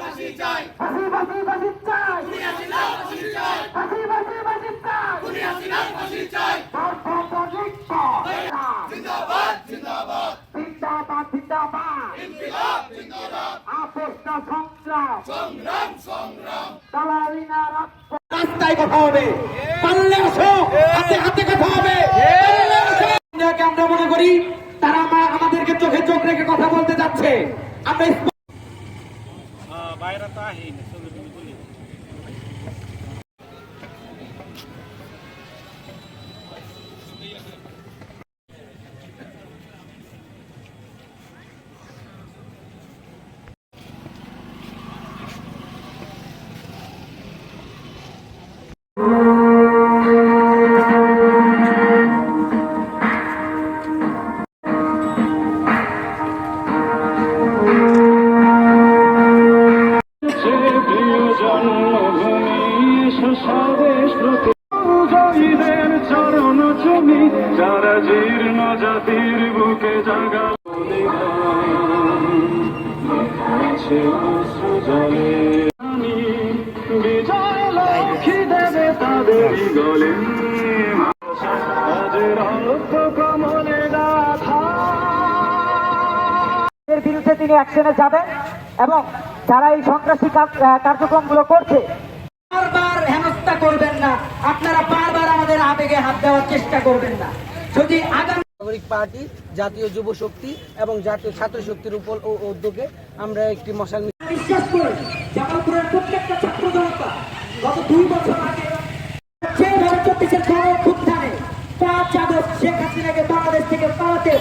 ফাঁসি চাই, ফাঁসি চাই, ফাঁসি চাই। জিন্দাবাদ জিন্দাবাদ ইনকিলাব জিন্দাবাদ সংগ্রাম সংগ্রাম রাস্তায় কথা হবে, পারলে আসো, হাতে হাতে কথা হবে। আমরা মনে করি তারা আমাদেরকে চোখে চোখ রেখে কথা বলতে যাচ্ছে। আমরা বাইরে তো আহিনি বলি চরণ চমি যারা জীর্ণ জাতির বুকে জাগা জলে বিজয় লক্ষ্মী দেবে তাদের গলে আজের অল্প কমলে গাথা এর বিরুদ্ধে তিনি অ্যাকশনে যাবেন এবং যারা এই সন্ত্রাসী কার্যক্রমগুলো করছে বারবার হেনস্থা করবেন না, আপনারা বারবার আমাদের আবেগে হাত দেওয়ার চেষ্টা করবেন না। যদি আগামী নাগরিক পার্টি, জাতীয় যুব শক্তি এবং জাতীয় ছাত্র শক্তির উপর উদ্যোগে আমরা একটি মশাল বিশ্বাস করি জামালপুরের প্রত্যেকটা ছাত্র জনতা গত 2 বছর আগে যেভাবে 24-এর গণ অভ্যুত্থানে 5 আগস্ট শেখ হাসিনাকে বাংলাদেশ থেকে পালাতে